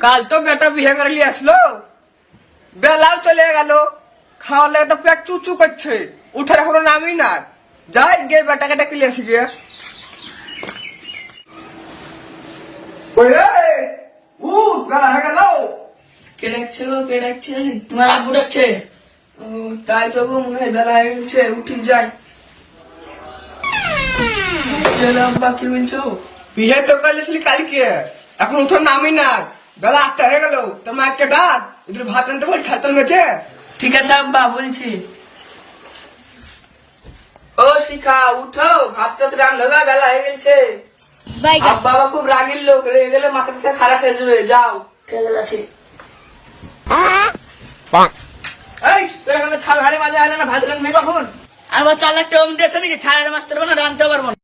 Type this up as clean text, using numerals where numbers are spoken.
কাল তো বেটা বিয়ে করে নিয়ে আসলো, বেলাও চলে গেল, খাওয়ালে তো পেট চুচু করছে, উঠার এখনো নামই না। যাই গিয়ে বেটাকে ডেকে নিয়ে আসি গিয়ে। কই রে, উঠ, বেলা হয়ে গেল। কে ডাকছে গো, কে ডাকছে? তোমার আব্বু ডাকছে। ও তাই তো গো, মনে হয় বেলা হয়ে গেছে, উঠি যাই। আব্বা কি বলছো? বিয়ে তো করলেছিলি কালকে, এখন উঠার নামই না। বেলা 8টা হয়ে গেল, তোর মাকে ডাক, একটু ভাত আনতে বল, খাতার মেঝে। ঠিক আছে আব্বা, বলছি। ও শিখা, উঠো, ভাত টাত রান্না হবে, বেলা হয়ে গেছে। আব্বা খুব রাগের লোক, রেগে গেলে মাথাটা খারাপ হয়ে যাবে। যাও, ঠিক আছে। এই তুই এখানে থাল হাড়ি মাঝে আলে না, ভাত রান্না কখন? আর চাল একটা অমনি আছে নাকি, ছাড়া মাছ পারবো না, রাঁধতে পারবো না।